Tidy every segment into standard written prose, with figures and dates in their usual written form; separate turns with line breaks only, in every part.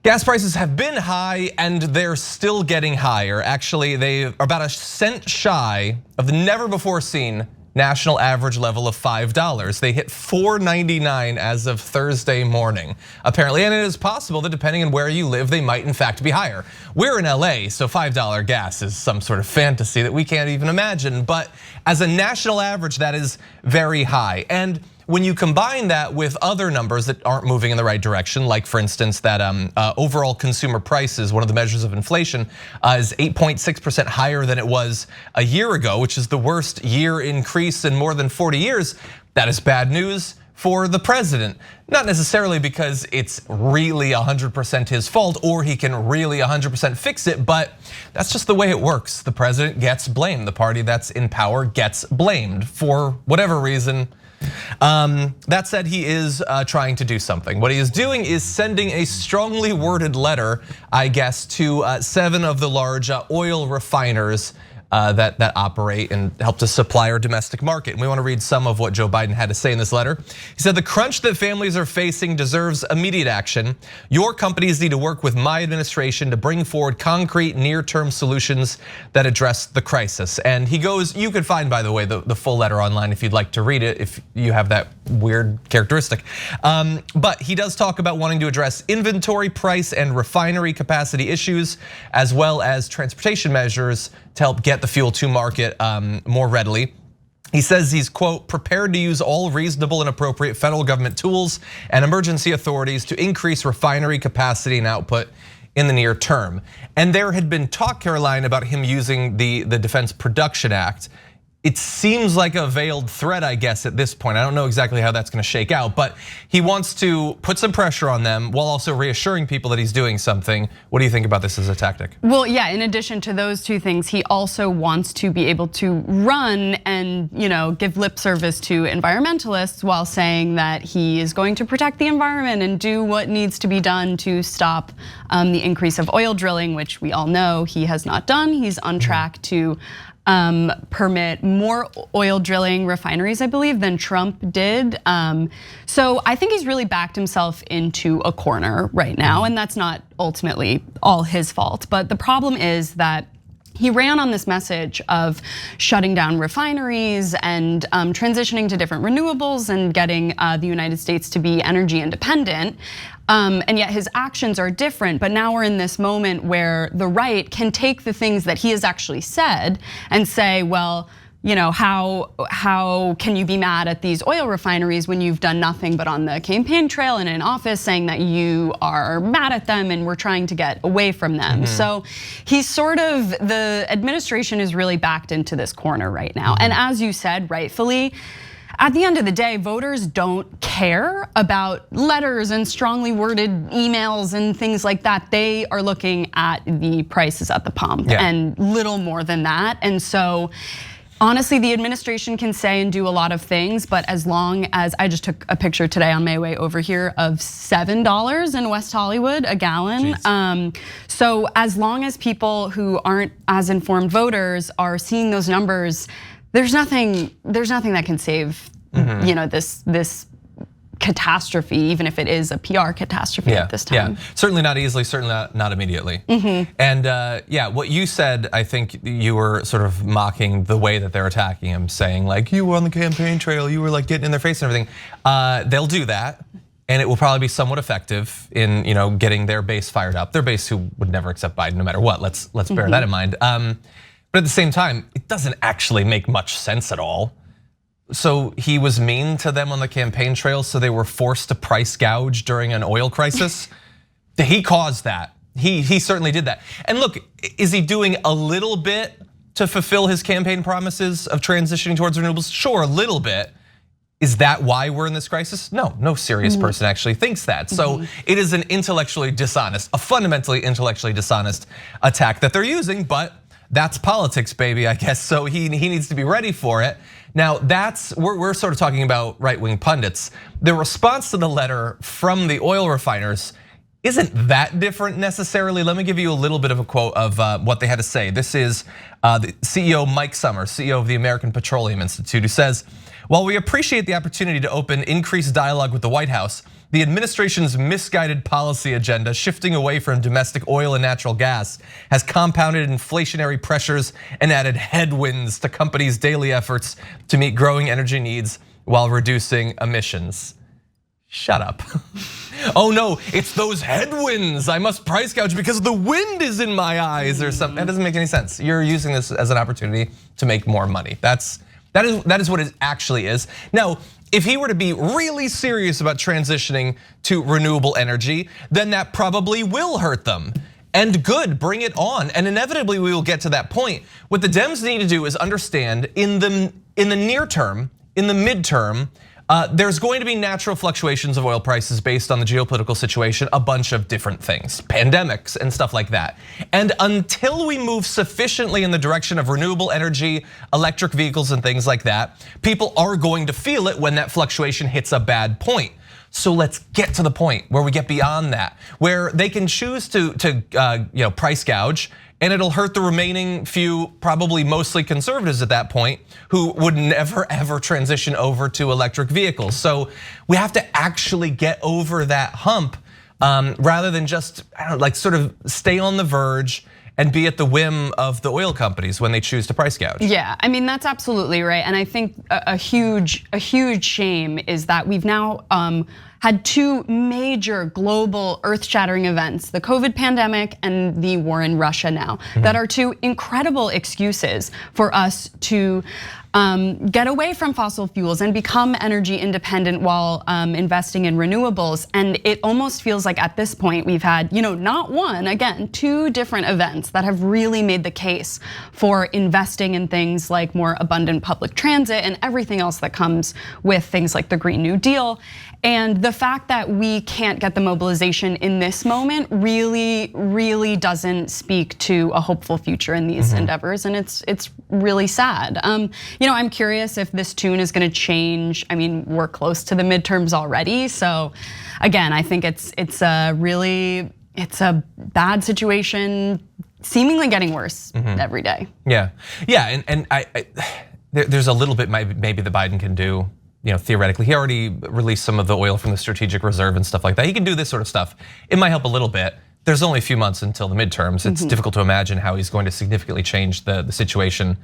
Gas prices have been high and they're still getting higher. Actually, they are about a cent shy of the never before seen national average level of $5. They hit $4.99 as of Thursday morning, apparently. And it is possible that depending on where you live, they might in fact be higher. We're in LA, so $5 gas is some sort of fantasy that we can't even imagine. But as a national average, that is very high. And when you combine that with other numbers that aren't moving in the right direction, like for instance, that overall consumer prices, one of the measures of inflation, is 8.6% higher than it was a year ago, which is the worst year increase in more than 40 years. That is bad news for the president. Not necessarily because it's really 100% his fault or he can really 100% fix it, but that's just the way it works. The president gets blamed. The party that's in power gets blamed for whatever reason. That said, he is trying to do something. What he is doing is sending a strongly worded letter, I guess, to 7 of the large oil refiners that operate and help to supply our domestic market. And we want to read some of what Joe Biden had to say in this letter. He said, "The crunch that families are facing deserves immediate action. Your companies need to work with my administration to bring forward concrete near-term solutions that address the crisis." And he goes, you could find, by the way, the full letter online if you'd like to read it, if you have that weird characteristic. But he does talk about wanting to address inventory, price, and refinery capacity issues, as well as transportation measures to help get the fuel to market more readily. He says he's, quote, "prepared to use all reasonable and appropriate federal government tools and emergency authorities to increase refinery capacity and output in the near term." And there had been talk, Caroline, about him using the Defense Production Act. It seems like a veiled threat, I guess, at this point. I don't know exactly how that's gonna shake out, but he wants to put some pressure on them while also reassuring people that he's doing something. What do you think about this as a tactic?
Well, yeah, in addition to those two things, he also wants to be able to run and give lip service to environmentalists while saying that he is going to protect the environment and do what needs to be done to stop the increase of oil drilling, which we all know he has not done. He's on track to permit more oil drilling refineries, I believe, than Trump did. So I think he's really backed himself into a corner right now, and that's not ultimately all his fault. But the problem is that he ran on this message of shutting down refineries and transitioning to different renewables and getting the United States to be energy independent. And yet his actions are different, but now we're in this moment where the right can take the things that he has actually said and say, well, how can you be mad at these oil refineries when you've done nothing but on the campaign trail and in office saying that you are mad at them and we're trying to get away from them. So he's the administration is really backed into this corner right now. And as you said, rightfully, at the end of the day, voters don't care about letters and strongly worded emails and things like that. They are looking at the prices at the pump and little more than that. And so honestly, the administration can say and do a lot of things, but as long as, I just took a picture today on my way over here of $7 in West Hollywood a gallon. So as long as people who aren't as informed voters are seeing those numbers, there's nothing that can save this catastrophe, even if it is a PR catastrophe at this time.
Yeah, certainly not easily, certainly not immediately. And yeah, what you said, I think you were sort of mocking the way that they're attacking him, saying like, you were on the campaign trail, you were like getting in their face and everything. They'll do that, and it will probably be somewhat effective in getting their base fired up. Their base who would never accept Biden no matter what. Let's bear that in mind. But at the same time, it doesn't actually make much sense at all. So he was mean to them on the campaign trail, so they were forced to price gouge during an oil crisis. He caused that. He certainly did that. And look, is he doing a little bit to fulfill his campaign promises of transitioning towards renewables? Sure, a little bit. Is that why we're in this crisis? No serious person actually thinks that. So it is an intellectually dishonest, a fundamentally intellectually dishonest attack that they're using, but that's politics, baby, I guess. So he needs to be ready for it. Now we're sort of talking about right-wing pundits. The response to the letter from the oil refiners isn't that different necessarily. Let me give you a little bit of a quote of what they had to say. This is the CEO Mike Summers, CEO of the American Petroleum Institute, who says, while we appreciate the opportunity to open increased dialogue with the White House, the administration's misguided policy agenda shifting away from domestic oil and natural gas has compounded inflationary pressures and added headwinds to companies' daily efforts to meet growing energy needs while reducing emissions. Shut up. Oh no, it's those headwinds. I must price gouge because the wind is in my eyes or something. That doesn't make any sense. You're using this as an opportunity to make more money. That is what it actually is. Now, if he were to be really serious about transitioning to renewable energy, then that probably will hurt them. And good, bring it on. And inevitably we will get to that point. What the Dems need to do is understand in the near term, in the midterm, there's going to be natural fluctuations of oil prices based on the geopolitical situation, a bunch of different things, pandemics and stuff like that. And until we move sufficiently in the direction of renewable energy, electric vehicles and things like that, people are going to feel it when that fluctuation hits a bad point. So let's get to the point where we get beyond that, where they can choose to price gouge, and it'll hurt the remaining few, probably mostly conservatives at that point, who would never ever transition over to electric vehicles. So we have to actually get over that hump rather than just, I don't know, like sort of stay on the verge and be at the whim of the oil companies when they choose to price gouge.
Yeah, I mean, that's absolutely right. And I think a huge shame is that we've now had two major global earth-shattering events, the COVID pandemic and the war in Russia now, that are two incredible excuses for us to get away from fossil fuels and become energy independent while investing in renewables. And it almost feels like at this point we've had, not one, again, two different events that have really made the case for investing in things like more abundant public transit and everything else that comes with things like the Green New Deal. And the fact that we can't get the mobilization in this moment really doesn't speak to a hopeful future in these endeavors, and it's really sad. I'm curious if this tune is going to change. I mean, we're close to the midterms already, so again, I think it's a bad situation, seemingly getting worse every day.
Yeah, and there's a little bit maybe that Biden can do. Theoretically, he already released some of the oil from the strategic reserve and stuff like that. He can do this sort of stuff. It might help a little bit. There's only a few months until the midterms. It's difficult to imagine how he's going to significantly change the situation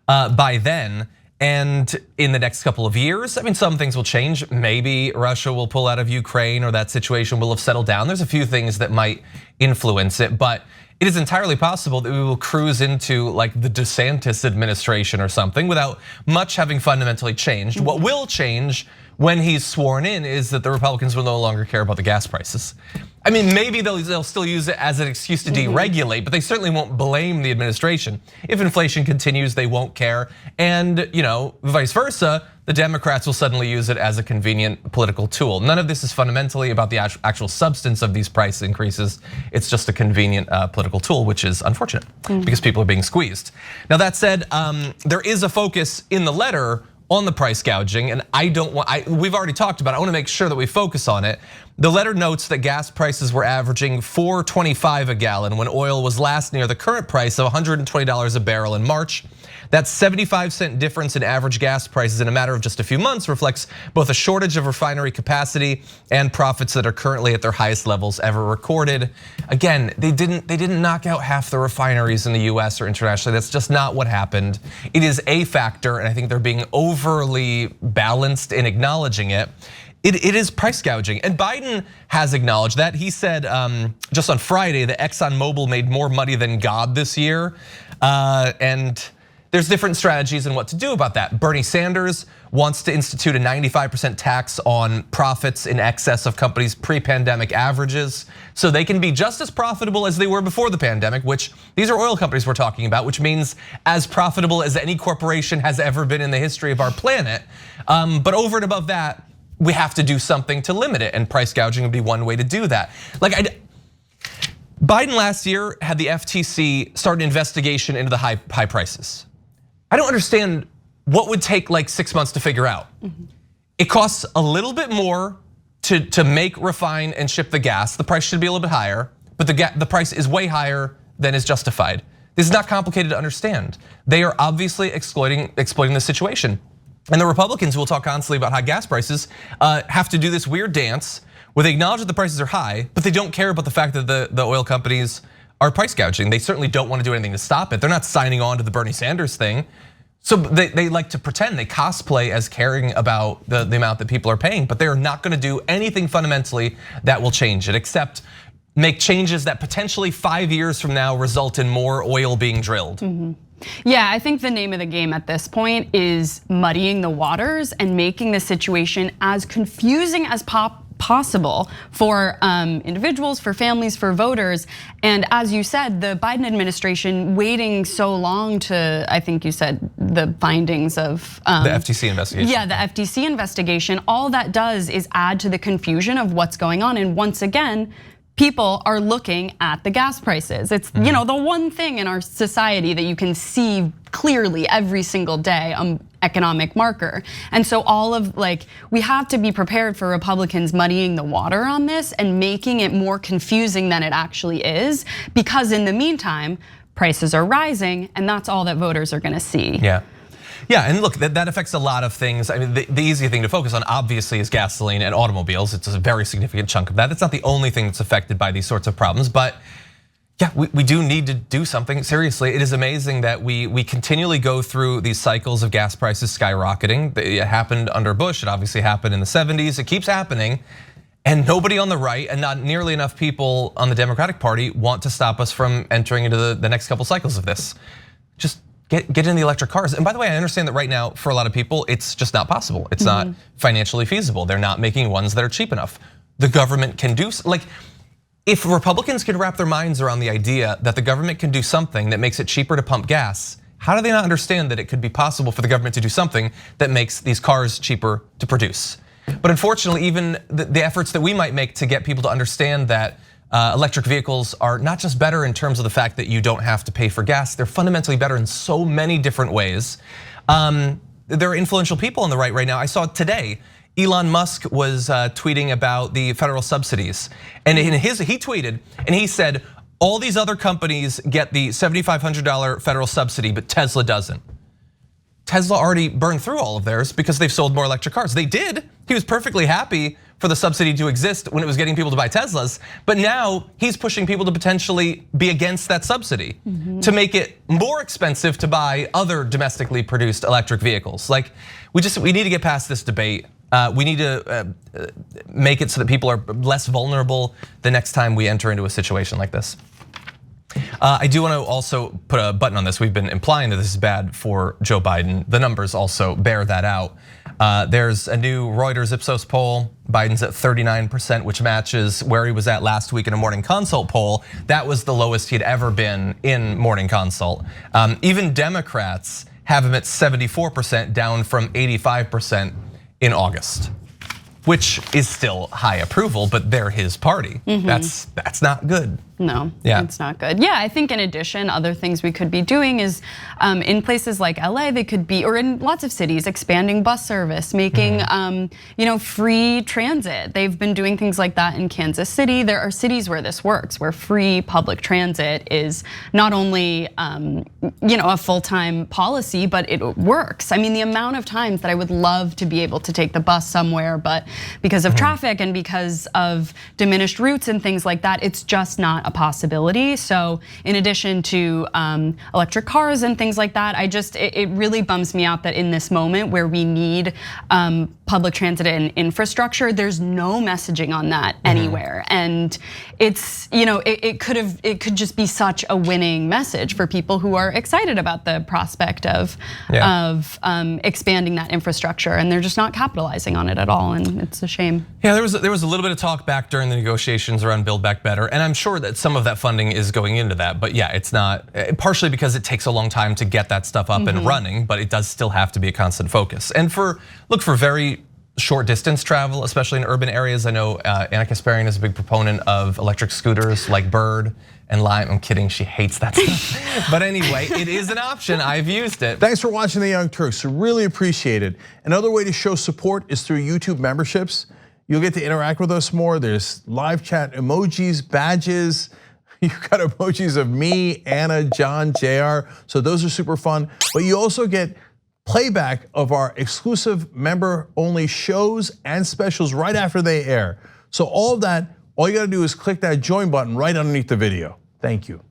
by then. And in the next couple of years, I mean, some things will change. Maybe Russia will pull out of Ukraine, or that situation will have settled down. There's a few things that might influence it, but it is entirely possible that we will cruise into like the DeSantis administration or something without much having fundamentally changed. What will change when he's sworn in is that the Republicans will no longer care about the gas prices. I mean, maybe they'll still use it as an excuse to deregulate, but they certainly won't blame the administration. If inflation continues, they won't care. And vice versa, the Democrats will suddenly use it as a convenient political tool. None of this is fundamentally about the actual substance of these price increases. It's just a convenient political tool, which is unfortunate because people are being squeezed. Now that said, there is a focus in the letter on the price gouging, and we've already talked about it. I want to make sure that we focus on it. The letter notes that gas prices were averaging $4.25 a gallon when oil was last near the current price of $120 a barrel in March. That 75-cent difference in average gas prices in a matter of just a few months reflects both a shortage of refinery capacity and profits that are currently at their highest levels ever recorded. Again, they didn't knock out half the refineries in the US or internationally. That's just not what happened. It is a factor, and I think they're being overly balanced in acknowledging it. It is price gouging, and Biden has acknowledged that. He said just on Friday that ExxonMobil made more money than God this year, and there's different strategies and what to do about that. Bernie Sanders wants to institute a 95% tax on profits in excess of companies' pre-pandemic averages, so they can be just as profitable as they were before the pandemic, which these are oil companies we're talking about, which means as profitable as any corporation has ever been in the history of our planet. But over and above that, we have to do something to limit it, and price gouging would be one way to do that. Biden last year had the FTC start an investigation into the high prices. I don't understand what would take like 6 months to figure out. It costs a little bit more to make, refine, and ship the gas, the price should be a little bit higher, but the price is way higher than is justified. This is not complicated to understand. They are obviously exploiting the situation. And the Republicans who will talk constantly about high gas prices have to do this weird dance where they acknowledge that the prices are high, but they don't care about the fact that the oil companies are price gouging. They certainly don't want to do anything to stop it. They're not signing on to the Bernie Sanders thing. So they like to pretend, they cosplay as caring about the amount that people are paying, but they're not gonna do anything fundamentally that will change it, except make changes that potentially 5 years from now result in more oil being drilled.
Yeah, I think the name of the game at this point is muddying the waters and making the situation as confusing as possible for individuals, for families, for voters. And as you said, the Biden administration waiting so long to, I think you said, the findings of
the FTC investigation.
Yeah, the FTC investigation. All that does is add to the confusion of what's going on. And once again, people are looking at the gas prices. It's the one thing in our society that you can see clearly every single day, economic marker. And so we have to be prepared for Republicans muddying the water on this and making it more confusing than it actually is, because in the meantime, prices are rising and that's all that voters are gonna see.
Yeah, and look, that affects a lot of things. I mean, the easy thing to focus on obviously is gasoline and automobiles. It's a very significant chunk of that. It's not the only thing that's affected by these sorts of problems, but yeah, we do need to do something seriously. It is amazing that we continually go through these cycles of gas prices skyrocketing. It happened under Bush, it obviously happened in the 70s, it keeps happening. And nobody on the right and not nearly enough people on the Democratic Party want to stop us from entering into the next couple cycles of this. Just get in the electric cars. And by the way, I understand that right now for a lot of people, it's just not possible. It's not financially feasible. They're not making ones that are cheap enough. The government can do, if Republicans can wrap their minds around the idea that the government can do something that makes it cheaper to pump gas, how do they not understand that it could be possible for the government to do something that makes these cars cheaper to produce? But unfortunately, even the efforts that we might make to get people to understand that electric vehicles are not just better in terms of the fact that you don't have to pay for gas, they're fundamentally better in so many different ways. There are influential people on the right now. I saw today, Elon Musk was tweeting about the federal subsidies. And he tweeted and he said, all these other companies get the $7,500 federal subsidy, but Tesla doesn't. Tesla already burned through all of theirs because they've sold more electric cars. They did, he was perfectly happy for the subsidy to exist when it was getting people to buy Teslas, but now he's pushing people to potentially be against that subsidy to make it more expensive to buy other domestically produced electric vehicles. We need to get past this debate. We need to make it so that people are less vulnerable the next time we enter into a situation like this. I do want to also put a button on this. We've been implying that this is bad for Joe Biden. The numbers also bear that out. There's a new Reuters Ipsos poll. Biden's at 39%, which matches where he was at last week in a Morning Consult poll. That was the lowest he'd ever been in Morning Consult. Even Democrats have him at 74%, down from 85% in August, which is still high approval, but they're his party. That's not good.
No, it's not good. Yeah, I think in addition, other things we could be doing is in places like LA, they could be, or in lots of cities, expanding bus service, making free transit. They've been doing things like that in Kansas City. There are cities where this works, where free public transit is not only a full-time policy, but it works. I mean, the amount of times that I would love to be able to take the bus somewhere, but because of traffic and because of diminished routes and things like that, it's just not a possibility. So in addition to electric cars and things like that, it really bums me out that in this moment where we need public transit and infrastructure, there's no messaging on that anywhere. And it's, it could just be such a winning message for people who are excited about the prospect of expanding that infrastructure, and they're just not capitalizing on it at all, and it's a shame.
Yeah, there was a little bit of talk back during the negotiations around Build Back Better, and I'm sure that some of that funding is going into that, but yeah, it's not, partially because it takes a long time to get that stuff up and running, but it does still have to be a constant focus. And for very short distance travel, especially in urban areas, I know Anna Kasparian is a big proponent of electric scooters like Bird and Lime. I'm kidding, she hates that stuff. But anyway, it is an option, I've used it.
Thanks for watching The Young Turks, I really appreciate it. Another way to show support is through YouTube memberships. You'll get to interact with us more. There's live chat emojis, badges. You've got emojis of me, Anna, John, JR. So those are super fun. But you also get playback of our exclusive member-only shows and specials right after they air. So all of that, all you gotta do is click that join button right underneath the video. Thank you.